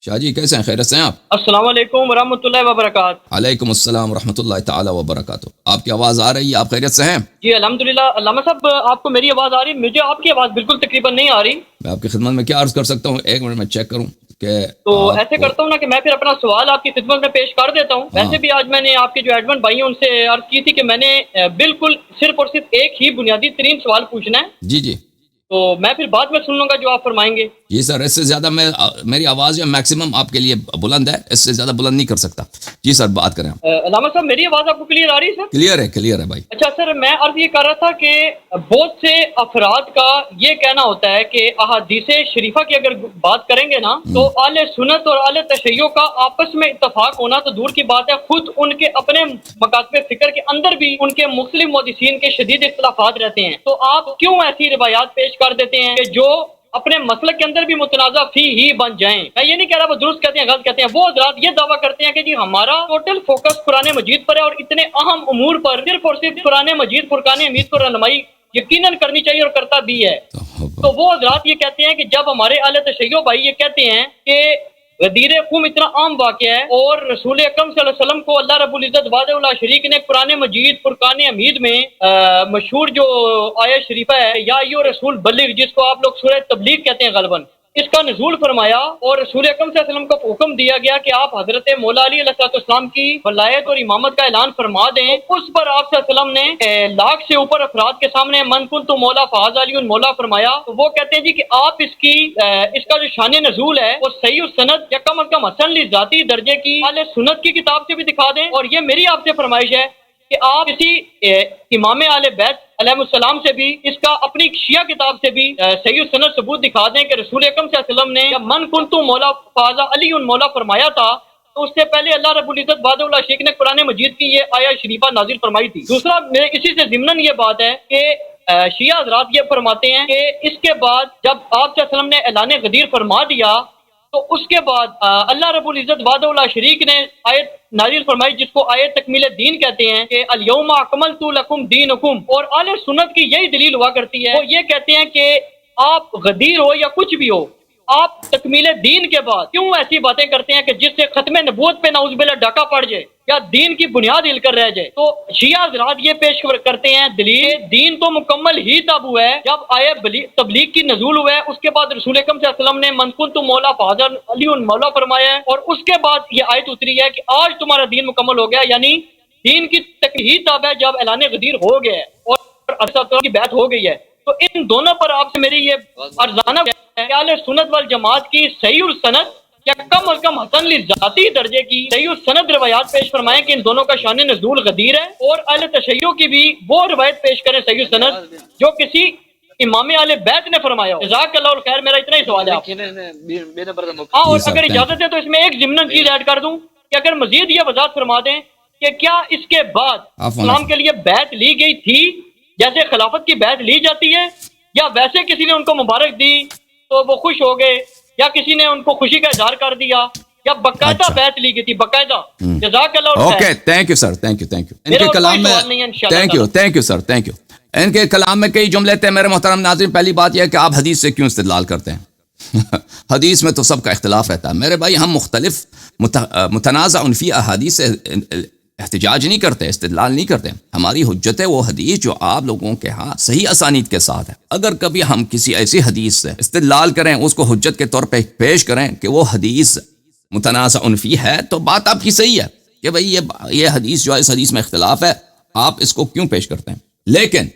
شاہ جی کیسے ہیں؟ خیرت سے ہیں آپ؟ السلام علیکم ورحمۃ اللہ وبرکاتہ۔ علیکم السلام ورحمۃ اللہ تعالی وبرکاتہ۔ آپ کی آواز آ رہی ہے؟ آپ خیریت سے ہیں؟ جی الحمدللہ۔ علامہ صاحب آپ کو میری آواز آ رہی؟ مجھے آپ کی آواز بالکل تقریباً نہیں آ رہی۔ میں آپ کی خدمت میں کیا عرض کر سکتا ہوں، ایک منٹ میں چیک کروں کہ تو ایسے کرتا ہوں نا کہ میں پھر اپنا سوال آپ کی خدمت میں پیش کر دیتا ہوں۔ ویسے بھی آج میں نے آپ کے جو ایڈمن بھائی ہیں ان سے عرض کی تھی کہ میں نے بالکل صرف اور صرف ایک ہی بنیادی ترین سوال پوچھنا ہے، جی جی تو میں پھر بعد میں سن لوں گا جو آپ فرمائیں گے۔ جی سر، اس سے زیادہ میری آواز جو میکسیمم آپ کے لیے بلند ہے، اس سے زیادہ بلند نہیں کر سکتا۔ جی سر بات کریں آپ۔ علامہ صاحب میری آواز آپ کو کلیئر آ رہی ہے سر؟ کلیئر ہے بھائی۔ اچھا سر، میں عرض یہ کر رہا تھا کہ بہت سے افراد کا یہ کہنا ہوتا ہے کہ احادیث شریفہ کی اگر بات کریں گے نا تو اہل سنت اور اہل تشیع کا آپس میں اتفاق ہونا تو دور کی بات ہے، خود ان کے اپنے مکاتب فکر کے اندر بھی ان کے مختلف محدثین کے شدید اختلافات رہتے ہیں۔ تو آپ کیوں ایسی روایات پیش کر دیتے ہیں کہ جو اپنے مسلک کے اندر بھی متنازع فی ہی بن جائیں؟ میں یہ نہیں کہہ رہا وہ درست کہتے ہیں غلط کہتے ہیں، وہ حضرات یہ دعویٰ کرتے ہیں کہ جی ہمارا ٹوٹل فوکس قرآن مجید پر ہے اور اتنے اہم امور پر صرف اور صرف قرآن مجید فرقان حمید کو رہنمائی یقیناً کرنی چاہیے اور کرتا بھی ہے۔ تو وہ حضرات یہ کہتے ہیں کہ جب ہمارے اہل تشیع بھائی یہ کہتے ہیں کہ غدیر قوم اتنا عام واقعہ ہے اور رسول اکرم صلی اللہ علیہ وسلم کو اللہ رب العزت وحدہ لا شریک نے قرآن مجید فرقان حمید میں مشہور جو آیت شریفہ ہے یا ایھا رسول بلغ، جس کو آپ لوگ سورہ تبلیغ کہتے ہیں غالباً، اس کا نزول فرمایا اور رسول اکرم صلی اللہ علیہ وسلم کو حکم دیا گیا کہ آپ حضرت مولا علی علیہ السلام کی ولایت اور امامت کا اعلان فرما دیں۔ اس پر آپ صلی اللہ علیہ وسلم نے لاکھ سے اوپر افراد کے سامنے من کنت مولا فاز علی مولا فرمایا۔ تو وہ کہتے ہیں جی کہ آپ اس کا جو شان نزول ہے وہ صحیح السند یا کم از کم حسن ذاتی درجے کی اہل سنت کی کتاب سے بھی دکھا دیں، اور یہ میری آپ سے فرمائش ہے کہ آپ کسی امام اہل بیت علیہ السلام سے بھی اس کا اپنی شیعہ کتاب سے بھی صحیح السند ثبوت دکھا دیں کہ رسول اکرم صلی اللہ علیہ وسلم نے جب من کنتو مولا فاضا علی مولا فرمایا تھا تو اس سے پہلے اللہ رب العزت وحدہ لا شریک نے قرآن مجید کی یہ آیت شریفہ نازل فرمائی تھی۔ دوسرا اسی سے ضمناً یہ بات ہے کہ شیعہ حضرات یہ فرماتے ہیں کہ اس کے بعد جب آپ صلی اللہ علیہ وسلم نے اعلان غدیر فرما دیا تو اس کے بعد اللہ رب العزت وحدہ لا شریک نے آیت نازل فرمائی جس کو آیت تکمیل دین کہتے ہیں کہ الیوم اکملت لکم دینکم، اور اہل سنت کی یہی دلیل ہوا کرتی ہے۔ وہ یہ کہتے ہیں کہ آپ غدیر ہو یا کچھ بھی ہو، آپ تکمیل دین کے بعد کیوں ایسی باتیں کرتے ہیں کہ جس سے ختم نبوت پہ نعوذ باللہ ڈاکہ پڑ جائے یا دین کی بنیاد ہل کر رہ جائے؟ تو شیعہ حضرات یہ پیش کرتے ہیں دلیل دین تو مکمل ہی تب ہوا ہے جب آیت تبلیغ کی نزول ہوا ہے، اس کے بعد رسول اکرم صلی اللہ علیہ وسلم نے من کنت مولا فاضا علی مولا فرمایا ہے، اور اس کے بعد یہ آیت اتری ہے کہ آج تمہارا دین مکمل ہو گیا، یعنی دین کی تکمیل ہی تب ہے جب اعلان غدیر ہو گیا ہے اور کی بیعت ہو گئی ہے۔ تو ان دونوں پر آپ سے میری یہ ارزانہ ہے کہ اہل سنت والجماعت کی صحیح السند یا کم از کم حسن ذاتی درجے کی صحیح السند روایات پیش فرمائیں کہ ان دونوں کا شان نزول غدیر ہے، اور اہل تشیع کی بھی وہ روایت پیش کریں صحیح السند جو کسی امام اہل بیت نے فرمایا ہو۔ جزاک اللہ الخیر، میرا اتنا ہی سوال ہے آپ۔ اور اگر اجازت ہے تو اس میں ایک ضمن چیز ایڈ کر دوں کہ اگر مزید یہ وضاحت فرما دیں کہ کیا اس کے بعد اسلام کے لیے بیعت لی گئی تھی جیسے خلافت کی بیعت لی جاتی ہے، یا ویسے کسی نے ان کو مبارک دی تو وہ خوش ہو گئے، یا کسی نے ان کو خوشی کا اظہار کر دیا، یا باقاعدہ بیعت لی گئی تھی باقاعدہ؟ جزاک اللہ خیر۔ Okay, thank you sir, thank you ان کے کلام میں thank you sir, thank you. ان کے کلام میں کئی جملے تھے میرے محترم ناظرین۔ پہلی بات یہ ہے کہ آپ حدیث سے کیوں استدلال کرتے ہیں؟ حدیث میں تو سب کا اختلاف رہتا ہے میرے بھائی، ہم مختلف متنازع فی احادیث سے احتجاج نہیں کرتے، استدلال نہیں کرتے۔ ہماری حجت ہے وہ حدیث جو آپ لوگوں کے ہاں صحیح اسانید کے ساتھ ہے۔ اگر کبھی ہم کسی ایسی حدیث سے استدلال کریں، اس کو حجت کے طور پہ پیش کریں کہ وہ حدیث متنازع فی ہے، تو بات آپ کی صحیح ہے کہ بھئی یہ حدیث جو ہے، اس حدیث میں اختلاف ہے، آپ اس کو کیوں پیش کرتے ہیں۔ لیکن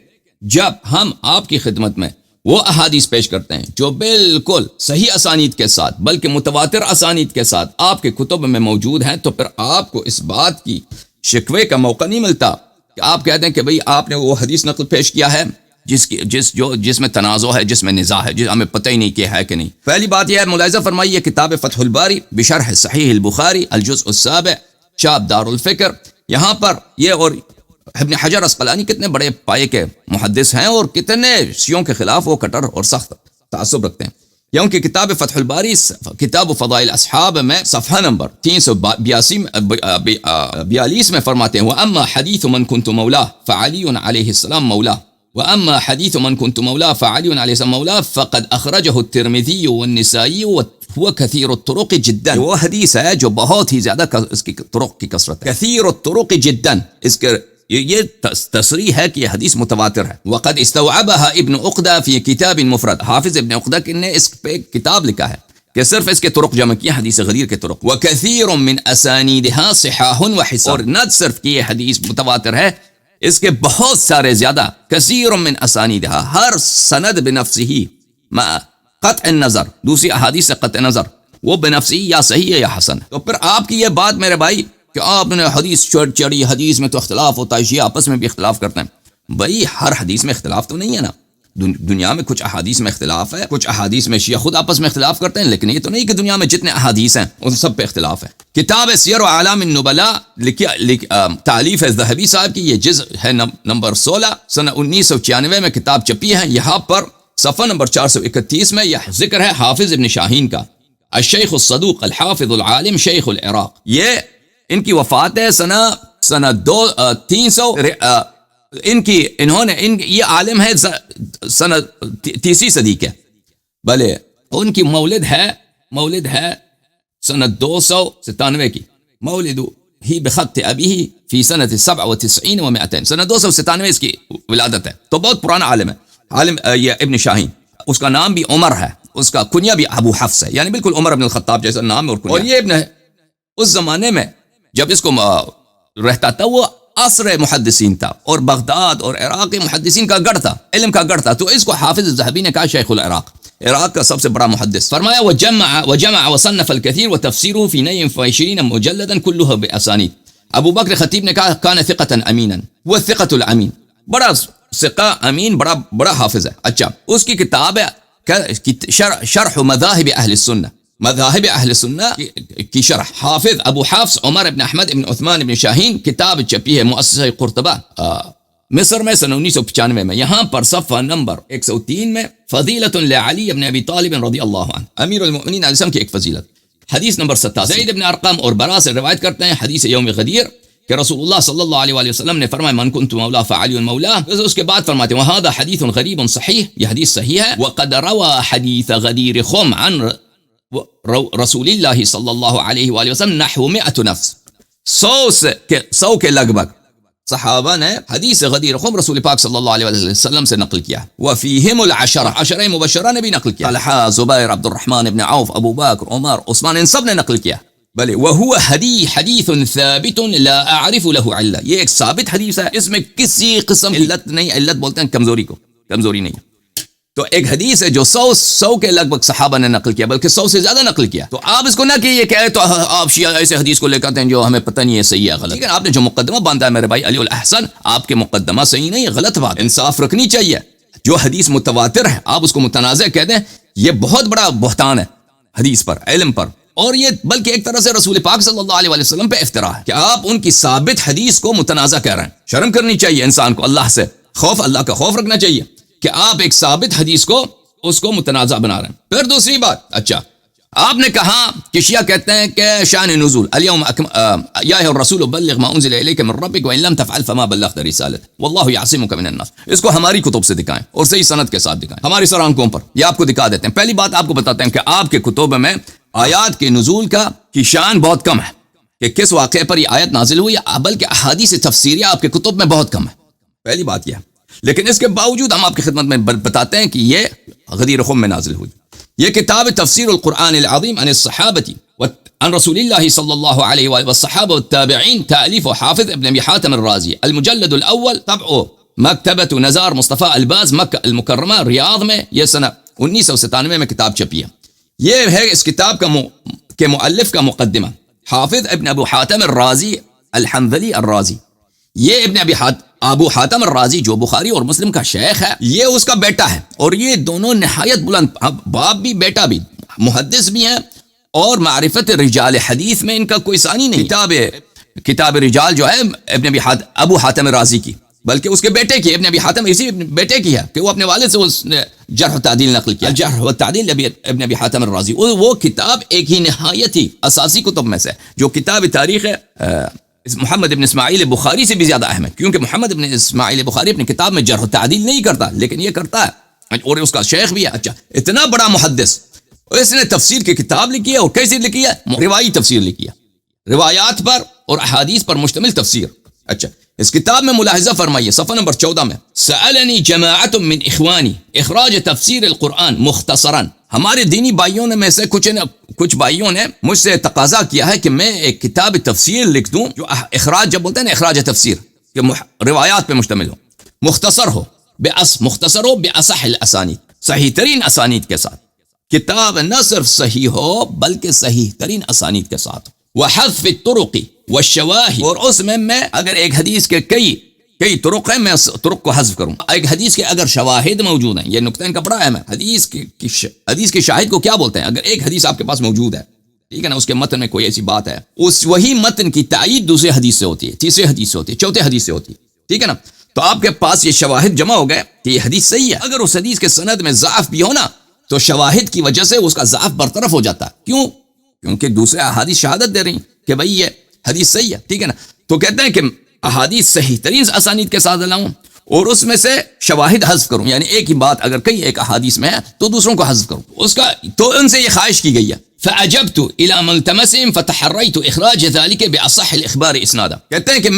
جب ہم آپ کی خدمت میں وہ احادیث پیش کرتے ہیں جو بالکل صحیح اسانید کے ساتھ بلکہ متواتر اسانید کے ساتھ آپ کے کتب میں موجود ہیں، تو پھر آپ کو اس بات کی شکوے کا موقع نہیں ملتا کہ آپ کہتے ہیں کہ بھئی آپ نے وہ حدیث نقل پیش کیا ہے جس میں تنازع ہے، جس میں نزاع ہے، جس ہمیں پتہ ہی نہیں کہ ہے کہ نہیں۔ پہلی بات یہ ہے، ملاحظہ فرمائیے کتاب فتح الباری بشرح صحیح البخاری الجزء السابع شاب دار الفکر، یہاں پر یہ اور ابن حجر اسقلانی کتنے بڑے پائے کے محدث ہیں اور کتنے شیعوں کے خلاف وہ کٹر اور سخت تعصب رکھتے ہیں۔ یا ان کی کتاب فتح الباری کتاب فضائل اصحاب میں صفحہ نمبر 342 میں فرماتے ہیں وَأَمَّا حَدِيثُ مَنْ كُنْتُ مَوْلَاهُ فَعَلِيٌّ عَلَيْهِ السَّلَامُ مَوْلَاهُ وَأَمَّا حَدِيثُ مَنْ كُنْتُ مَوْلَاهُ فَعَلِيٌّ عَلَيْهِ السَّلَامُ مَوْلَاهُ فَقَدْ أَخْرَجَهُ التِّرْمِذِيُّ وَالنِّسَائِيُّ هو كثير الطرق جدا، وہ حدیث ہے جو بہت ہی زیادہ اس کی طرق کی کثرت ہے. كثير الطرق جدا، اس کے یہ تصریح ہے کہ یہ حدیث متواتر ہے. وقد استوعبها ابن عقدہ فی کتاب مفرد، حافظ ابن عقدہ نے اس پہ کتاب لکھا ہے کہ صرف اس کے طرق جمع کیا، حدیث غدیر کے طرق. وكثير من اسانیدها صحاح وحسان، اور نہ صرف کہ یہ حدیث متواتر ہے، اس کے بہت سارے زیادہ كثير من اسانیدها، ہر سند بنفسه مع قطع النظر، دوسری احادیث سے قطع نظر، وہ بنفسی یا صحیح ہے یا حسن. تو پھر آپ کی یہ بات میرے بھائی کہ آپ نے حدیث چڑی، حدیث میں تو اختلاف ہوتا ہے، شیعہ آپس میں بھی اختلاف کرتے ہیں. بھائی ہر حدیث میں اختلاف تو نہیں ہے نا، دنیا میں کچھ احادیث میں اختلاف ہے، کچھ احادیث میں شیعہ خود آپس میں اختلاف کرتے ہیں، لیکن یہ تو نہیں کہ دنیا میں جتنے احادیث ہیں ان سب پہ اختلاف ہے. کتاب سیر و اعلام النبلاء تالیف ذہبی صاحب کی، یہ جزء ہے نمبر 16، سنہ 1996 میں کتاب چھپی ہے. یہاں پر صفحہ نمبر 431 میں یہ ذکر ہے حافظ ابن شاہین کا، الشیخ الصدوق الحافظ العالم شیخ العراق. یہ ان کی وفات ہے سنہ 300، انہوں نے یہ عالم ہے سنہ 30 صدی کے، بلے ان کی مولد ہے سنہ 297 کی. مولد ہی بخط ابیہ فی سنہ 97 و 200، سنہ 297 اس کی ولادت ہے. تو بہت پرانا عالم ہے، عالم یہ ابن شاہین. اس کا نام بھی عمر ہے، اس کا کنیا بھی ابو حفص ہے، یعنی بالکل عمر بن الخطاب جیسا نام اور کنیا. اور یہ ابن اس زمانے میں جب اس کو رہتا تھا وہ عصر محدثین تھا، اور بغداد اور عراق کے محدثین کا گڑھ تھا، علم کا گڑھ تھا. تو اس کو حافظ الذہبی نے کہا شیخ العراق، عراق کا سب سے بڑا محدث. فرمایا وجمع وصنف الكثير وتفسيره في 22 مجلدا كلها باسانید. ابو بکر خطیب نے کہا کان ثقة امینا، وہ ثقة الامین، بڑا ثقہ امین، بڑا حافظ ہے. اچھا، اس کی کتاب ہے شرح مذاہب اہل السنہ، مذاہب اہل سنہ کی شرح. حافظ ابو حفص عمر ابن احمد ابن عثمان ابن شاہین، کتاب چھپی ہے مؤسسہ قرطبہ مصر میں سنہ 1995 میں. یہاں پر صفحہ نمبر 103 میں فضیلۃ لعلی ابن ابی طالب رضی اللہ عنہ، امیر المؤمنین علیہ السلام کی ایک فضیلت. حدیث نمبر 87، زید ابن ارقم اور برا سے روایت کرتے ہیں حدیث یوم غدیر کہ رسول اللہ صلی اللہ علیہ وآلہ وسلم نے فرمایا من کنت مولا فعلی مولا. اس کے بعد فرماتے ہیں وہذا حدیث غریب صحیح، یہ حدیث صحیح ہے. وقد روى حدیث غدیر خم عن رسول اللہ صلی اللہ علیہ وآلہ وسلم نحو 100 نفس، 100 کے لگ بھگ صحابہ نے حدیث غدیر خم رسول پاک صلی اللہ علیہ وسلم سے نقل کیا. وفیہم العشرہ، عشرہ مبشرہ نے بھی نقل کیا، طلحہ، زبیر، عبد الرحمن ابن عوف، ابو بکر، عمر، عثمان، ان سب نے نقل کیا. بلے وہو حدیث ثابت لا اعرف له علہ، یہ ایک ثابت حدیث ہے، اس میں کسی قسم علت نہیں. علت بولتے ہیں کمزوری کو، کمزوری نہیں. تو ایک حدیث ہے جو 100 کے لگ بھگ صحابہ نے نقل کیا، بلکہ 100 سے زیادہ نقل کیا. تو آپ اس کو نہ کہ یہ کہے تو آپ شیعہ ایسے حدیث کو لے کر ہیں جو ہمیں پتہ نہیں ہے صحیح ہے غلط. لیکن آپ نے جو مقدمہ باندھا ہے میرے بھائی علی الاحسن، آپ کے مقدمہ صحیح نہیں، غلط بات. انصاف رکھنی چاہیے. جو حدیث متواتر ہے آپ اس کو متنازع کہہ دیں، یہ بہت بڑا بہتان ہے حدیث پر، علم پر، اور یہ بلکہ ایک طرح سے رسول پاک صلی اللہ علیہ وسلم پہ افتراء ہے کہ آپ ان کی ثابت حدیث کو متنازع کہہ رہے ہیں. شرم کرنی چاہیے انسان کو، اللہ سے خوف، اللہ کا خوف رکھنا چاہیے کہ آپ ایک ثابت حدیث کو اس کو متنازع بنا رہے ہیں. پھر دوسری بات، اچھا آپ نے کہا کہ شیعہ کہتے ہیں کہ شان نزول اليوم یا الرسول بلغ ما انزل الیک من ربک وان لم تفعل فما بلغت رسالته والله يعصمك من الناس. اس کو ہماری کتب سے دکھائیں اور صحیح سند کے ساتھ دکھائیں، ہماری سر آنکھوں پر یہ آپ کو دکھا دیتے ہیں. پہلی بات آپ کو بتاتے ہیں کہ آپ کے کتب میں آیات کے نزول کی شان بہت کم ہے کہ کس واقعے پر یہ آیت نازل ہوئی، بلکہ احادیث تفسیریہ آپ کے کتب میں بہت کم ہے. پہلی بات یہ ہے. لیکن اس کے باوجود ہم آپ کی خدمت میں بتاتے ہیں کہ یہ غدیر خم میں نازل ہوئی. یہ کتاب تفسیر القرآن العظیم عن الصحابة عن رسول اللہ صلی اللہ علیہ وآلہ والصحابہ والتابعین، تألیف حافظ ابن ابی حاتم الرازی، المجلد الاول، طبع مکتبۃ نزار مصطفیٰ الباز، مکہ المکرمہ، ریاض میں. یہ سنہ 1997 میں کتاب چھپی ہے. یہ ہے اس کتاب کے مؤلف کا مقدمہ، حافظ ابن ابو حاتم الرازی الحنظلی الرازی. یہ ابو حاتم الرازی جو بخاری اور مسلم کا شیخ ہے، یہ اس کا بیٹا ہے، اور یہ دونوں نہایت بلند، باپ بھی بیٹا بھی محدث بھی ہیں، اور معرفت رجال حدیث میں ان کا کوئی ثانی نہیں. کتاب رجال جو ہے ابو حاتم الرازی کی، بلکہ اس کے بیٹے کی، ابن ابی حاتم اسی بیٹے کی ہے کہ وہ اپنے والد سے اس نے جرح و تعدیل نقل کیا. جرح و تعدیل ابن ابی حاتم الرازی، وہ کتاب ایک ہی نہایت ہی اساسی کتب میں سے، جو کتاب تاریخ محمد ابن اسماعیل بخاری سے بھی زیادہ اہم ہے، کیونکہ محمد ابن اسماعیل بخاری اپنی کتاب میں جرح و تعدیل نہیں کرتا، لیکن یہ کرتا ہے، اور اس کا شیخ بھی ہے. اچھا، اتنا بڑا محدث اس نے تفسیر کی کتاب لکھی ہے، اور کیسے لکھی ہے؟ روایی تفسیر لکھی ہے، روایات پر اور احادیث پر مشتمل تفسیر. اچھا، اس کتاب میں ملاحظہ فرمائیے صفحہ نمبر 14 میں، سألنی جماعت من اخوانی اخراج تفسیر القرآن مختصرا. ہمارے دینی بھائیوں نے میں سے کچھ بھائیوں نے مجھ سے تقاضا کیا ہے کہ میں ایک کتاب تفسیر لکھ دوں جو اخراج، جب بولتے ہیں نا اخراج تفسیر، کہ روایات پہ مشتمل ہو، مختصر ہو، مختصر ہو بأصح الاسانید، صحیح ترین اسانید کے ساتھ. کتاب نہ صرف صحیح ہو بلکہ صحیح ترین اسانید کے ساتھ. وحذف الطرق والشواہد، اور اس میں اگر ایک حدیث کے کئی طرق ہیں، میں اس طرق کو حذف کروں. ایک حدیث کے اگر شواہد موجود ہیں، یہ نقطہ ان کا بڑا اہم ہے. حدیث کے شاہد کو کیا بولتے ہیں؟ اگر ایک حدیث آپ کے پاس موجود ہے، ٹھیک ہے نا، اس کے متن میں کوئی ایسی بات ہے، وہی متن کی تائید دوسرے حدیث سے ہوتی ہے، تیسرے حدیث سے ہوتی ہے، چوتھے حدیث سے ہوتی ہے، ٹھیک ہے نا. تو آپ کے پاس یہ شواہد جمع ہو گئے کہ یہ حدیث صحیح ہے. اگر اس حدیث کے سند میں ضعف بھی ہو نا، تو شواہد کی وجہ سے اس کا ضعف برطرف ہو جاتا ہے. کیوں؟ کیونکہ دوسرے احادیث شہادت دے رہی ہیں کہ بھئی یہ حدیث صحیح ہے، ٹھیک ہے نا. تو کہتے ہیں کہ احادیث صحیح ترین اسانید کے ساتھ لاؤں اور اس میں سے شواہد حذف کروں، یعنی ایک ہی بات اگر کئی ایک احادیث میں ہے تو دوسروں کو حذف کروں. اس کا تو ان سے یہ خواہش کی گئی ہے. فَأَجَبْتُ إِلَى مُلْتَمَسِهِمْ فَتَحَرَّيْتُ إِخْرَاجَ ذَلِكَ بِأَصَحِّ الْإِخْبَارِ إِسْنَادًا. کہتے ہیں کہ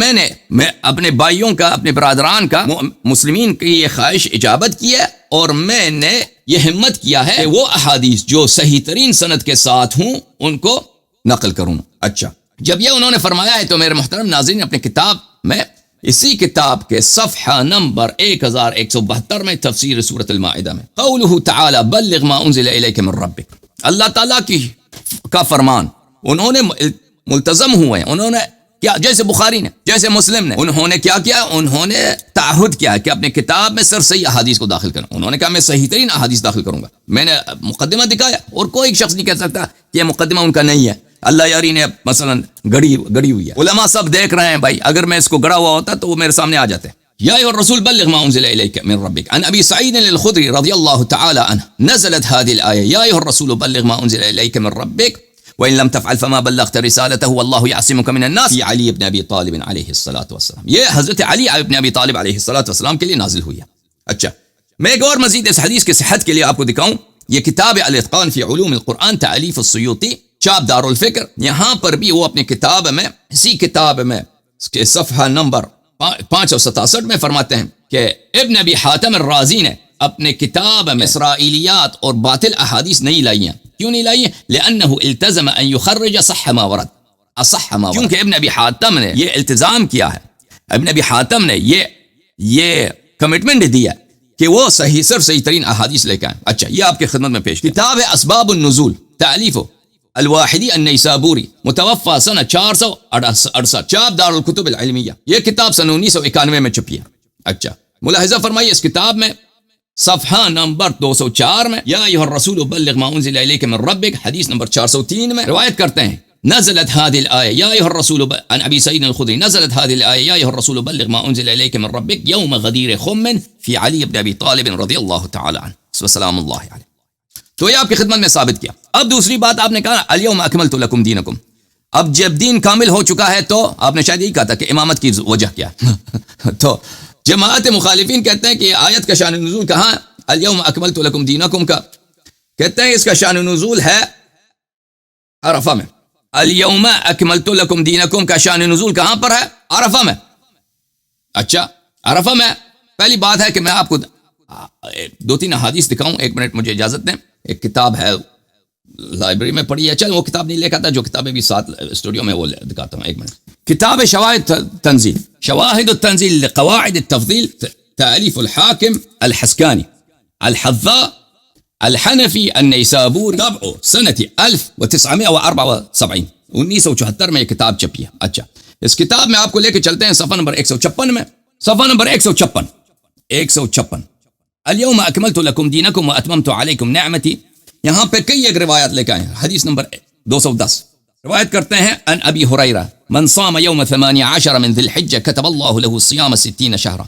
میں اپنے بھائیوں کا، اپنے برادران کا، مسلمین کی یہ خواہش اجابت کی ہے، اور میں نے یہ ہمت کیا ہے کہ وہ احادیث جو صحیح ترین سند کے ساتھ ہوں ان کو نقل کروں. اچھا، جب یہ انہوں نے فرمایا ہے تو میرے محترم ناظرین، اپنے کتاب میں اسی کتاب کے صفحہ نمبر 1172 میں تفسیر سورۃ المائدہ میں قولہ تعالی بلغ ما انزل الیک من ربک، اللہ تعالیٰ کا فرمان انہوں نے ملتزم ہوئے، انہوں نے کیا، جیسے بخاری نے، جیسے مسلم نے، انہوں نے کیا کیا؟ انہوں نے تعہد کیا کہ اپنے کتاب میں صرف صحیح احادیث کو داخل کروں. انہوں نے کہا میں صحیح ترین احادیث داخل کروں گا. میں نے مقدمہ دکھایا، اور کوئی شخص نہیں کہہ سکتا کہ یہ مقدمہ ان کا نہیں ہے. اللہ یاری نے مثلا گڑی ہوئی ہے، علماء سب دیکھ رہے ہیں بھائی، اگر میں اس کو گڑا ہوا ہوتا تو وہ میرے سامنے آ جاتے. یا ایھا الرسول بلغ ما انزل الیک من ربک. عن ابی سعید الخدری رضی اللہ تعالی عنہ نزلت هذه الآیہ یا ایھا الرسول بلغ ما انزل الیک من ربک وَإِن لَمْ تَفْعَلْ فَمَا بَلَّغْتَ رِسَالَتَهُ وَاللَّهُ يَعْصِمُكَ مِنَ النَّاسِ. یہ علی ابن ابی طالب علیہ الصلوۃ والسلام، یہ حضرت علی ابن ابی طالب علیہ الصلوۃ والسلام کے لیے نازل ہوئی ہے. اچھا، میں ایک اور مزید اس حدیث کی صحت کے لیے آپ کو دکھاؤں. یہ کتاب الاتقان فی علوم القرآن تالیف السیوطی، چاپ دار الفکر. یہاں پر بھی وہ اپنی کتاب میں، اسی کتاب میں کے صفحہ نمبر 567 میں فرماتے ہیں کہ ابن ابی حاتم الرازی نے اپنے کتاب میں اسرائیلیات اور باطل احادیث نہیں لائی ہیں. کیوں نہیں لائی ہیں؟ لأنه التزم ان يخرج صح ما ورد، اصح ما ورد. کیونکہ ابن ابی حاتم نے یہ التزام کیا ہے، ابن ابی حاتم نے یہ کمٹمنٹ دیا کہ وہ صرف صحیح ترین احادیث لے کے آئیں. اچھا، یہ آپ کی خدمت میں پیش کتاب ہے اسباب النزول، تالیف الواحدی النیسابوری، متوفى سنہ 468، چاپ دار الکتب العلمیہ. یہ کتاب سن 1991 میں چھپی ہے. اچھا، ملاحظہ فرمائیے اس کتاب میں صفحہ نمبر 204 میں یا ایھا الرسول بلغ ما انزل الیک من ربک، حدیث نمبر 403 میں روایت کرتے ہیں نزلت هذه الآية يا أيها الرسول عن أبي سعيد الخدري نزلت هذه الآية يا أيها الرسول بلغ ما أنزل إليك من ربك يوم غدير خم في علي بن أبي طالب رضي الله تعالى عنه وسلام الله عليه. تو یہ آپ کی خدمت میں ثابت کیا. اب دوسری بات آپ نے کہا اليوم أكملت لكم دينكم. اب جب دین کامل ہو چکا ہے تو آپ نے شاید یہی کہا تھا کہ امامت کی وجہ کیا تو جماعت مخالفین کہتے ہیں کہ آیت کا شان نزول کہاں؟ اليوم اکملت لکم دینکم کا کہتے ہیں اس کا شان نزول ہے عرفہ میں. اليوم اکملت لکم دینکم کا شان نزول کہاں پر ہے؟ عرفہ میں. اچھا، عرفہ میں پہلی بات ہے کہ میں آپ کو 2-3 احادیث دکھاؤں. 1 منٹ مجھے اجازت دیں. ایک کتاب ہے لائبریری میں پڑھی ہے، چل وہ کتاب نہیں لے کے آتا، جو کتابیں بھی ساتھ اسٹوڈیو میں وہ دکھاتا ہوں. 1 منٹ. کتاب شواہد تنزیل، شواہد التنزیل لقواعد التفضیل، تألیف الحاکم الحسکانی الحذاء الحنفی النیسابوری، طبع سنة 1974، 1974 میں یہ کتاب چھپی ہے. اچھا، اس کتاب میں آپ کو لے کے چلتے ہیں صفحہ نمبر 156 میں. صفحہ نمبر 156 اليوم اکملت لکم دینکم واتممت علیکم نعمتی. یہاں پہ کئی ایک روایات لے کے آئے ہیں. حدیث نمبر 210 روایت کرتے ہیں ان ابی ہریرہ من صام یوم 18 من ذی الحجہ کتب اللہ له الصیام 60 شہرا.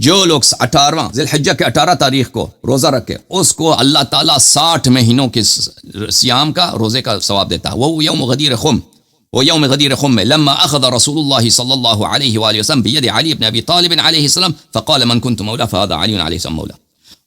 جو لوگ 18واں ذی الحجہ کے 18 تاریخ کو روزہ رکھے اس کو اللہ تعالیٰ 60 مہینوں کے سیام کا، روزے کا ثواب دیتا ہے. وہ یوم غدیر خم، وہ یوم غدیر خم میں لما اخذ رسول اللہ صلی اللہ علیہ وآلہ وسلم بید علی بن ابی طالب علیہ السلام فقال من كنت مولا فهذا علی علیہ السلام مولا.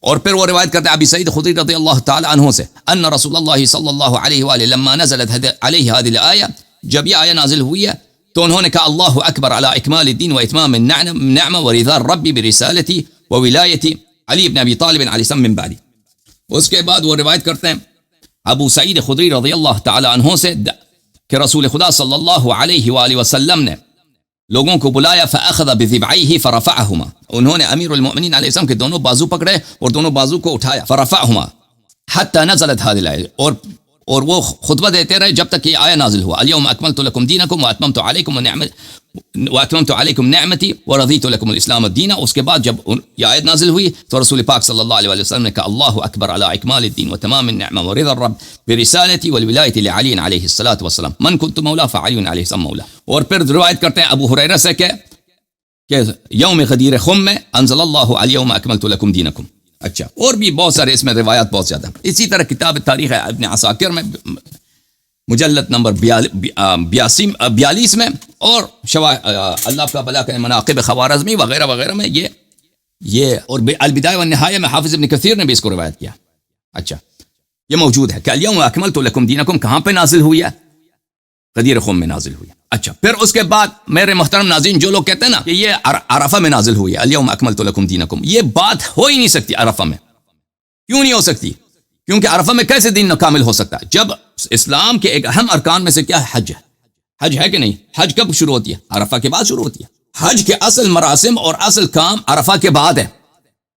اور پھر وہ روایت کرتے ہیں ابی سعید خدری رضی اللہ تعالی عنہ سے ان رسول اللہ صلی اللہ علیہ وآلہ لما نزلت علیہ هذه الآیہ، جب یہ آیہ نازل ہوئی ہے تو انہوں نے کہا اللہ اکبر علی اکمال الدین و اتمام النعمہ و رضا الرب برسالتی و ولایتی علی بن ابی طالب علیہ السلام من بعدی۔ اس کے بعد وہ روایت کرتے ہیں ابو سعید خدری رضی اللہ تعالی عنہ سے کہ رسول خدا صلی اللہ علیہ وآلہ وسلم نے لوگوں کو بلایا فاخذ بذبعیہ فرفعہما، انہوں نے امیر المؤمنین علیہ السلام کے دونوں بازو پکڑے اور دونوں بازو کو اٹھایا، فرفعہما حتی نزلت هذه الآیہ، اور وہ خطبہ دیتے رہے جب تک یہ آیہ نازل ہوا الیوم اکملت لکم دینکم واتممت علیکم نعمتی ورضیت لکم الاسلام الدین۔ اس کے بعد جب یہ آیت نازل ہوئی تو رسول پاک صلی اللہ علیہ وسلم نے کہا اللہ اکبر علی اکمال الدین وتمام النعمہ ورضا الرب برسالتی والولایت لعلی علیہ الصلاۃ والسلام من کنت مولا فعلی علیہ السلام مولا۔ اور پھر روایت کرتے ہیں ابو ہریرہ سے کہ یوم غدیر خم میں انزل اللہ الیوم اکملت لکم دینکم۔ اچھا، اور بھی بہت سارے اس میں روایات بہت زیادہ۔ اسی طرح کتاب تاریخ ابن عساکر میں مجلد نمبر 42 میں اور اللہ کا بلا کے مناقب خوارزمی وغیرہ وغیرہ میں یہ اور البدایہ والنہایہ میں حافظ ابن کثیر نے بھی اس کو روایت کیا۔ اچھا، یہ موجود ہے کہ الیوم اکملت لکم دینکم کہاں پہ نازل ہوئی ہے؟ غدیر خم میں نازل ہوئی ہے۔ اچھا، پھر اس کے بعد میرے محترم ناظرین جو لوگ کہتے ہیں نا کہ یہ عرفہ میں نازل ہوئی ہے الیوم اکملت لکم دینکم، یہ بات ہو ہی نہیں سکتی عرفہ میں۔ کیوں نہیں ہو سکتی؟ کیونکہ عرفہ میں کیسے دین کامل ہو سکتا ہے جب اسلام کے ایک اہم ارکان میں سے کیا ہے؟ حج ہے۔ حج ہے کہ نہیں؟ حج کب شروع ہوتی ہے؟ عرفہ کے بعد شروع ہوتی ہے۔ حج کے اصل مراسم اور اصل کام عرفہ کے بعد ہے۔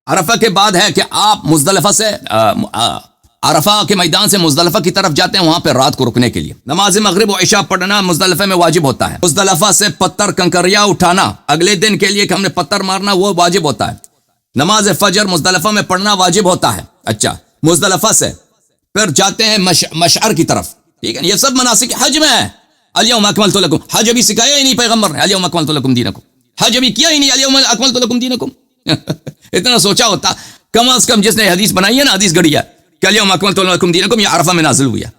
عرفہ کے بعد ہے کہ آپ مزدلفہ سے عرفہ کے میدان سے مزدلفہ کی طرف جاتے ہیں، وہاں پہ رات کو رکنے کے لیے نماز مغرب و عشاء پڑھنا مزدلفہ میں واجب ہوتا ہے۔ مزدلفہ سے پتھر کنکریا اٹھانا اگلے دن کے لیے کہ ہم نے پتھر مارنا وہ واجب ہوتا ہے۔ نماز فجر مزدلفہ میں پڑھنا واجب ہوتا ہے۔ اچھا، مزدلفہ سے پھر جاتے ہیں مشعر کی طرف، ٹھیک ہے، یہ سب مناسک حج میں ہے۔ الیوم اکملت لکم، حج ابھی سکھایا ہی نہیں پیغمبر نے، الیوم اکملت لکم دینکم، حج ابھی کیا ہی نہیں، الیوم اکملت لکم دینکم۔ اتنا سوچا ہوتا کم از کم جس نے حدیث بنائی ہے نا، حدیث گڑی ہے کہ الیوم اکملت لکم دینکم، یہ عرفہ میں نازل ہوئی ہے،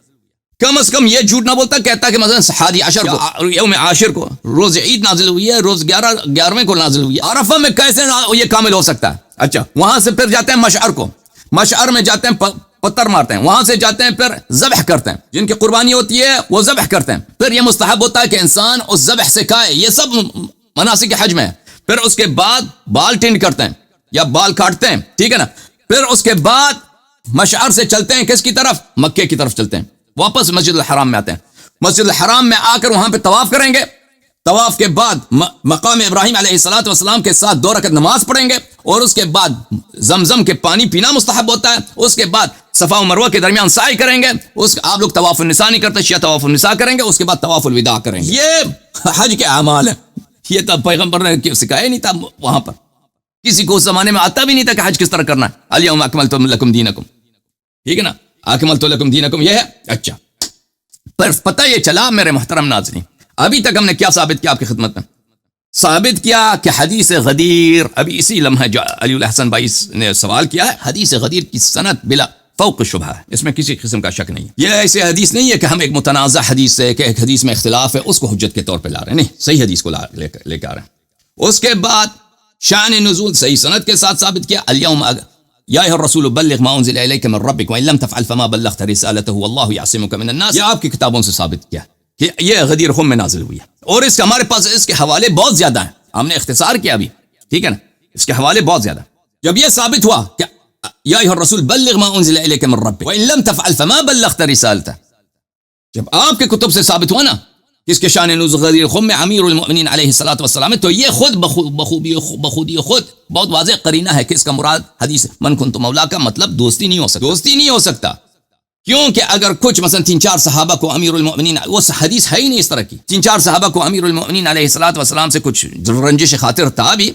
کم از کم یہ جھوٹ نہ بولتا، کہتا کہ مثلا حادی عشر کو یوم عاشر کو روز عید نازل ہوئی ہے، روز 11ویں کو نازل ہوئی ہے، عرفہ میں کیسے یہ کامل ہو سکتا ہے؟ اچھا، وہاں سے پھر جاتے ہیں مشعر کو، مشعر میں جاتے ہیں پتھر مارتے ہیں، وہاں سے جاتے ہیں پھر ذبح کرتے ہیں، جن کی قربانی ہوتی ہے وہ ذبح کرتے ہیں، پھر یہ مستحب ہوتا ہے کہ انسان اس ذبح سے کھائے، یہ سب مناسک حج میں ہے۔ پھر اس کے بعد بال ٹینڈ کرتے ہیں یا بال کاٹتے ہیں، ٹھیک ہے نا، پھر اس کے بعد مشعر سے چلتے ہیں کس کی طرف؟ مکے کی طرف چلتے ہیں، واپس مسجد الحرام میں آتے ہیں، مسجد الحرام میں آ کر وہاں پہ طواف کریں گے، طواف کے بعد مقام ابراہیم علیہ الصلوۃ والسلام کے ساتھ 2 رکعت نماز پڑھیں گے، اور اس کے بعد زمزم کے پانی پینا مستحب ہوتا ہے، اس کے بعد صفا و مروہ کے درمیان سعی کریں گے، آپ لوگ طواف النساء نہیں کرتے، شیعہ طواف النساء کریں گے، اس کے بعد طواف الوداع کریں گے۔ یہ حج کے اعمال ہیں، یہ تو پیغمبر نے سکھایا نہیں تھا، وہاں پر کسی کو اس زمانے میں آتا بھی نہیں تھا کہ حج کس طرح کرنا ہے، الیوم اکملت لکم دینکم، ٹھیک ہے نا، اکملت لکم دینکم یہ ہے۔ اچھا، پر پتہ یہ چلا میرے محترم ناظرین، ابھی تک ہم نے کیا ثابت کیا آپ کی خدمت میں؟ ثابت کیا کہ حدیث غدیر، ابھی اسی لمحے جو علی الحسن بھائی نے سوال کیا ہے، حدیث غدیر کی سند بلا فوق شبہ ہے، اس میں کسی قسم کا شک نہیں ہے۔ یہ ایسے حدیث نہیں ہے کہ ہم ایک متنازع حدیث سے کہ ایک حدیث میں اختلاف ہے اس کو حجت کے طور پہ لا رہے ہیں، نہیں، صحیح حدیث کو لے کے آ رہے ہیں۔ اس کے بعد شان نزول صحیح سند کے ساتھ ثابت کیا، الیوم یا ایھا الرسول بلغ ما انزل الیک من ربک وان لم تفعل فما بلغت رسالته واللہ یعصمک من الناس، یہ آپ کی کتابوں سے ثابت کیا کہ یہ غدیر خم میں نازل ہوئی ہے، اور اس کا ہمارے پاس اس کے حوالے بہت زیادہ ہیں، ہم نے اختصار کیا ابھی، ٹھیک ہے نا، اس کے حوالے بہت زیادہ۔ جب یہ ثابت ہوا کہ یا ایھا الرسول بلغ ما انزل الیک من ربک وان لم تفعل فما بلغت رسالته، جب آپ کے کتب سے ثابت ہوا نا اس کے شان نزول غدیر خم میں امیر المؤمنین علیہ الصلوۃ والسلام، تو یہ خود بخودی خود بہت واضح قرینہ ہے کہ اس کا مراد حدیث من کنت مولا کا مطلب دوستی نہیں ہو سکتا، دوستی نہیں ہو سکتا، کیونکہ اگر کچھ مثلا 3-4 صحابہ کو امیر المؤمنین، وہ حدیث ہے ہی نہیں اس طرح کی، 3-4 صحابہ کو امیر المؤمنین علیہ الصلوۃ والسلام سے کچھ رنجش خاطر تھا بھی،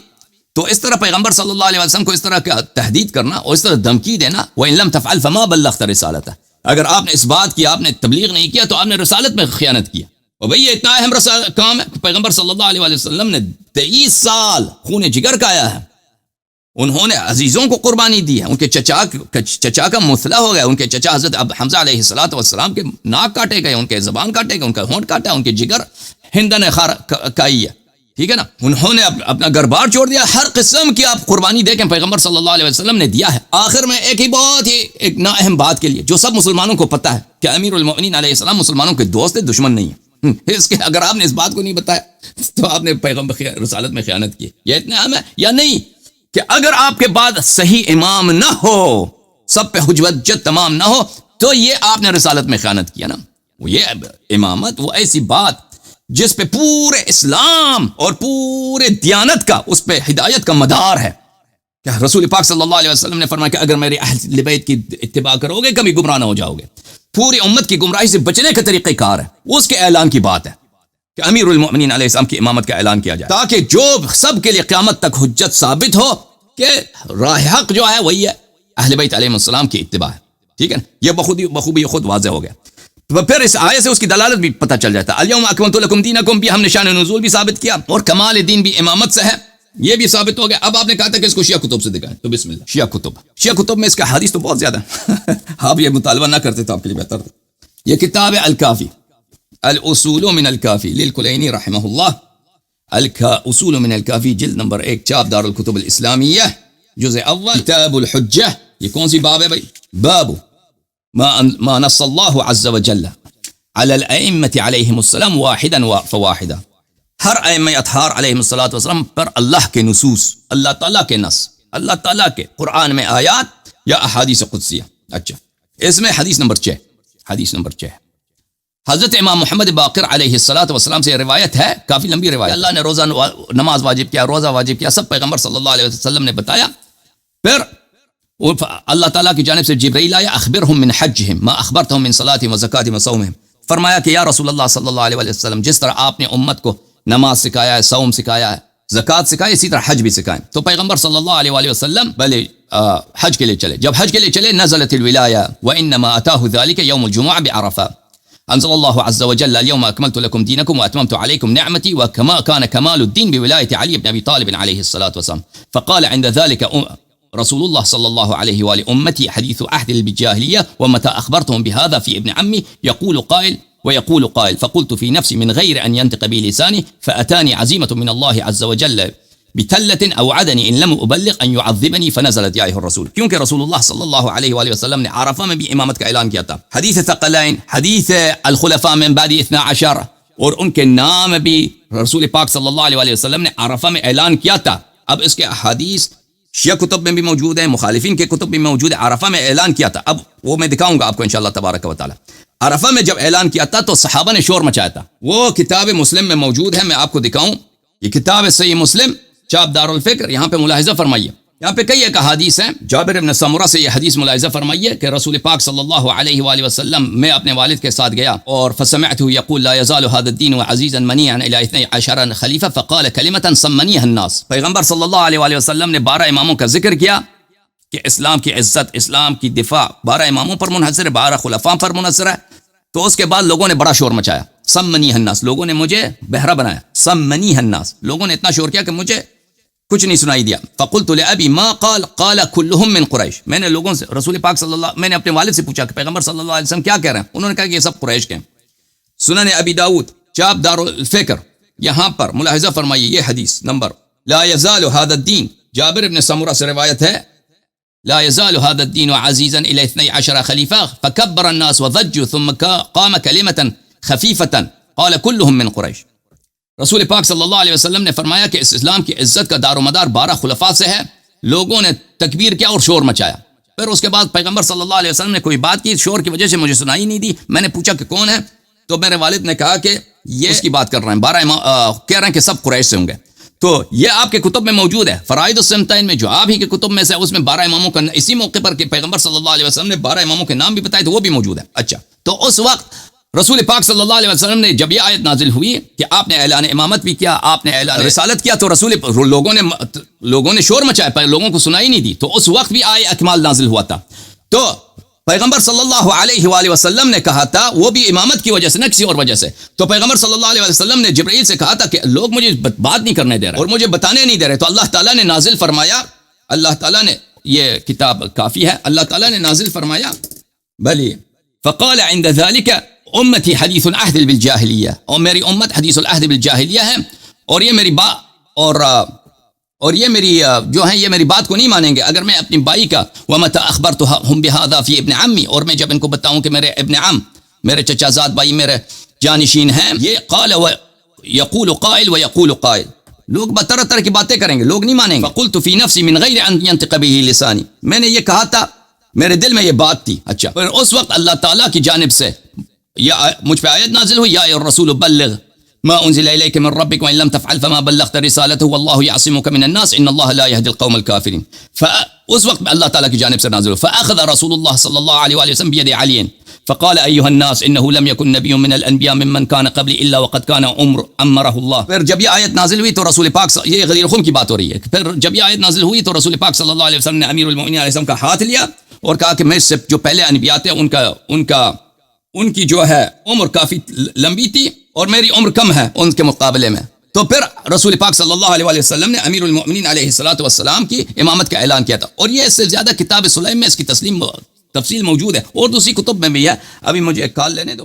تو اس طرح پیغمبر صلی اللہ علیہ وسلم کو اس طرح کا تہدید کرنا اور اس طرح دھمکی دینا، وَإِن لَمْ تَفْعَلْ فَمَا بَلَّغْتَ رِسَالَتَهُ، اگر آپ نے اس بات کی، آپ نے تبلیغ نہیں کیا تو آپ نے رسالت میں خیانت کیا۔ اور بھئی یہ اتنا اہم کام ہے، پیغمبر صلی اللہ علیہ وسلم نے 23 سال خون جگر کایا ہے، انہوں نے عزیزوں کو قربانی دی ہے، ان کے چچا کا مثلا ہو گیا، ان کے چچا حضرت حمزہ علیہ الصلوۃ والسلام کے ناک کاٹے گئے، ان کے زبان کاٹے گئے، ان کا ہونٹ کاٹا، ان کے جگر ہند نے کھائی ہے، ٹھیک ہے نا. انہوں نے اپنا گھر بار چھوڑ دیا. ہر قسم کی آپ قربانی دیکھیں پیغمبر صلی اللہ علیہ وسلم نے دیا ہے. آخر میں ایک ہی بہت ہی ایک نااہم بات کے لیے جو سب مسلمانوں کو پتہ ہے کہ امیر المؤمنین علیہ السلام مسلمانوں کے دوست ہے, دشمن نہیں ہے. اس کے اگر آپ نے اس بات کو نہیں بتایا تو آپ نے پیغمبر رسالت میں خیانت کی. یہ اتنا اہم ہے یا نہیں کہ اگر آپ کے بعد صحیح امام نہ ہو, سب پہ حجت تمام نہ ہو, تو یہ آپ نے رسالت میں خیانت کیا نا. وہ یہ امامت وہ ایسی بات جس پہ پورے اسلام اور پورے دیانت کا اس پہ ہدایت کا مدار ہے. کہ رسول پاک صلی اللہ علیہ وسلم نے فرمایا کہ اگر میرے اہل بیت کی اتباع کرو گے کبھی گمراہ نہ ہو جاؤ گے. پوری امت کی گمراہی سے بچنے کا طریقہ کار ہے, اس کے اعلان کی بات ہے کہ امیر المؤمنین علیہ السلام کی امامت کا اعلان کیا جائے, تاکہ جو سب کے لیے قیامت تک حجت ثابت ہو کہ راہ حق جو ہے وہی ہے اہل بیت علیہ السلام کی اتباع ہے. ٹھیک ہے, یہ بخوبی خود واضح ہو گیا. پھر اس آیت سے اس کی دلالت بھی پتہ چل جاتا ہے. الیوم اکملت لکم دینکم بھی ہم نے شان نزول بھی ثابت کیا, اور کمال دین بھی امامت سے ہے, یہ بھی ثابت ہو گیا. اب آپ نے کہا تھا کہ اس کو شیعہ کتب سے دکھائیں, تو بسم اللہ. شیعہ کتب میں اس کا حدیث تو بہت زیادہ ہے. آپ یہ مطالبہ نہ کرتے تو آپ کے لیے بہتر تھا. یہ کتاب ہے الکافی, الاصول من الکافی للکلینی رحمہ اللہ. اصول من الکافی جلد نمبر 1, چاپ دار الکتب الاسلامیہ, جزء اول, کتاب الحجہ. یہ کون سی باب ہے بھائی؟ باب ما نص اللہ عز وجل علی الائمة علیہم السلام واحدا فواحدا. ہر ائمہ اطہار علیہم السلام پر اللہ کے نصوص, اللہ تعالیٰ کے نص, اللہ تعالیٰ کے قرآن میں آیات یا احادیث قدسیہ. اچھا, اس میں حدیث نمبر 6 حضرت امام محمد باقر علیہ السلام سے روایت ہے, کافی لمبی روایت. اللہ نے روزہ نماز واجب کیا, روزہ واجب کیا, سب پیغمبر صلی اللہ علیہ وسلم نے بتایا. پھر اللہ تعالیٰ کی جانب سے جبرائیل آیا, اخبرہم من حجہم ما اخبرتہم من صلاتہم و زکاتہم و صومہم. فرمایا کہ یا رسول اللہ صلی اللہ علیہ وسلم, جس طرح آپ نے امت کو نماز سکھایا ہے, صوم سکھایا ہے, زکات سکھایا, اسی طرح حج بھی سکھائیں. تو پیغمبر صلی اللہ علیہ وسلم پہلے حج کے لیے چلے. جب حج کے لیے چلے, نزلت الولایہ وانما اتاہ ذلك یوم الجمعہ بعرفہ. انزل اللہ عز وجل اليوم اکملت لکم دینکم واتممت علیکم نعمتی وکما کان کمال الدین بولایت علی بن ابی طالب علیہ السلام. فقال عند ذلك رسول الله صلى الله عليه وآله أمتي حديث عهد بالجاهلية ومتى أخبرتهم بهذا في ابن عمي يقول قائل ويقول قائل. فقلت في نفسي من غير أن ينطق بي لساني فأتاني عزيمة من الله عز وجل بتلة أوعدني إن لم أبلغ أن يعذبني فنزلت يا أيها الرسول. کیونکہ رسول اللہ صلی اللہ علیہ وآلہ وسلم نے عرفہ میں بھی امامت کا اعلان کیا تھا. حدیث ثقلین, حدیث الخلفاء من بعد 12, اور ان کے نام بھی رسول پاک صلی اللہ علیہ وآلہ وسلم نے عرفہ میں اعلان کیا تھا. اب اس کے احادیث شیعہ کتب میں بھی موجود ہیں, مخالفین کے کتب بھی موجود ہے. عرفہ میں اعلان کیا تھا, اب وہ میں دکھاؤں گا آپ کو انشاءاللہ تبارک و تعالی. عرفہ میں جب اعلان کیا تھا تو صحابہ نے شور مچایا تھا. وہ کتاب مسلم میں موجود ہے, میں آپ کو دکھاؤں. یہ کتاب صحیح مسلم, چاپ دار الفکر. یہاں پہ ملاحظہ فرمائیے, یہاں پہ کئی ایک احادیث ہیں. جابر بن سمرہ سے یہ حدیث ملاحظہ فرمائیے کہ رسول پاک صلی اللہ علیہ وآلہ وسلم, میں اپنے والد کے ساتھ گیا اور فسمعته يقول لا يزال هذا الدين عزيزا منيعا الى 12 خلیفہ فقال كلمة سمنيها الناس. پیغمبر صلی اللہ علیہ وآلہ وسلم نے 12 اماموں کا ذکر کیا کہ اسلام کی عزت, اسلام کی دفاع 12 اماموں پر منحصر ہے, 12 خلفاء پر منحصر ہے. تو اس کے بعد لوگوں نے بڑا شور مچایا. سمنیہ الناس, لوگوں نے مجھے بہرا بنایا. سمنیہ الناس, لوگوں نے اتنا شور کیا کہ مجھے کچھ نہیں سنائی دیا. فقلت لابی ما قال قال كلهم من قریش. میں نے لوگوں سے رسول پاک صلی اللہ, میں نے اپنے والد سے پوچھا کہ پیغمبر صلی اللہ علیہ وسلم کیا کہہ رہے ہیں. انہوں نے کہا کہ یہ سب قریش کے ہیں. سنن ابی داؤد, چاپ دار الفکر, یہاں پر ملاحظہ فرمائیے یہ حدیث نمبر لا يزال هذا الدين, جابر بن سمرہ سے روایت ہے, لا يزال هذا الدين عزيزا الى 12 خليفه فكبر الناس وضجوا ثم قام كلمه خفيفه قال كلهم من قريش. رسول پاک صلی اللہ علیہ وسلم نے فرمایا کہ اس اسلام کی عزت کا دار و مدار 12 خلفاء سے ہے. لوگوں نے تکبیر کیا اور شور مچایا. پھر اس کے بعد پیغمبر صلی اللہ علیہ وسلم نے کوئی بات کی, شور کی وجہ سے مجھے سنائی نہیں دی. میں نے پوچھا کہ کون ہے, تو میرے والد نے کہا کہ یہ اس کی بات کر رہے ہیں, 12 کہہ رہے ہیں کہ سب قریش سے ہوں گے. تو یہ آپ کے کتب میں موجود ہے, فرائض السمتین میں, جو آپ ہی کے کتب میں سے, اس میں 12 اماموں کا اسی موقع پر کہ پیغمبر صلی اللہ علیہ وسلم نے 12 اماموں کے نام بھی بتائے, تو وہ بھی موجود ہے. اچھا, تو اس وقت رسول پاک صلی اللہ علیہ وسلم نے جب یہ آیت نازل ہوئی کہ آپ نے اعلان امامت بھی کیا, آپ نے اعلان رسالت کیا, تو لوگوں نے شور مچایا, پر لوگوں کو سنائی نہیں دی. تو اس وقت بھی آیت اکمال نازل ہوا تھا. تو پیغمبر صلی اللہ علیہ وآلہ وسلم نے کہا تھا, وہ بھی امامت کی وجہ سے, نہ کسی اور وجہ سے. تو پیغمبر صلی اللہ علیہ وسلم نے جبرائیل سے کہا تھا کہ لوگ مجھے بات نہیں کرنے دے رہے اور مجھے بتانے نہیں دے رہے. تو اللہ تعالیٰ نے نازل فرمایا, اللہ تعالیٰ نے, یہ کتاب کافی ہے, اللہ تعالیٰ نے نازل فرمایا بلی فقال عند ذلك امتی حدیث العہد بالجاہلیہ, اور میری امت حدیث العہد بالجاہلیہ ہے. اور یہ میری اور یہ میری جو ہیں یہ میری بات کو نہیں مانیں گے اگر میں اپنی بائی کا وَمَتَا أَخْبَرْتُهُمْ بِهَذَا فِي ابن عمی، اور میں جب ان کو بتاؤں کہ میرے ابن عم، میرے چچا زاد بھائی میرے جانشین ہیں، یہ قال یقول قائل ویقول قائل، لوگ طرح طرح کی باتیں کریں گے، لوگ نہیں مانیں گے. فقلت فی نفسی من غیر ان ينطق به لسانی، میں نے یہ کہا تھا، میرے دل میں یہ بات تھی. اچھا، پھر اس وقت اللہ تعالیٰ کی جانب سے مجھ پہ آیت نازل ہوئی، یا ایھا الرسول بلغ ما انزل الیک من ربک وان لم تفعل فما بلغت رسالته والله يعصمك من الناس ان الله لا يهدي القوم الكافرين. فاس وقت اللہ تعالیٰ کی جانب سے نازل ہوئی، فاخذ رسول اللہ صلی اللہ علیہ وآلہ وسلم بید علی فقال ایھا الناس انه لم يكن نبی من الانبیاء ممن كان قبل الا وقد كان امره الله. پھر جب یہ آیت نازل ہوئی تو رسول پاک، یہ غدیر خم کی بات ہو رہی ہے، پھر جب یہ آیت نازل ہوئی تو رسول پاک صلی اللہ علیہ وسلم نے امیر المؤمنین علیہ السلام کا ہاتھ لیا اور کہا کہ میں اس سے جو پہلے انبیاء تھے ان کی جو ہے عمر کافی لمبی تھی اور میری عمر کم ہے ان کے مقابلے میں. تو پھر رسول پاک صلی اللہ علیہ وآلہ وسلم نے امیر المؤمنین علیہ الصلوۃ والسلام کی امامت کا اعلان کیا تھا، اور یہ اس سے زیادہ کتاب سلیم میں اس کی تفصیل موجود ہے اور دوسری کتب میں بھی ہے. ابھی مجھے ایک کال لینے دو.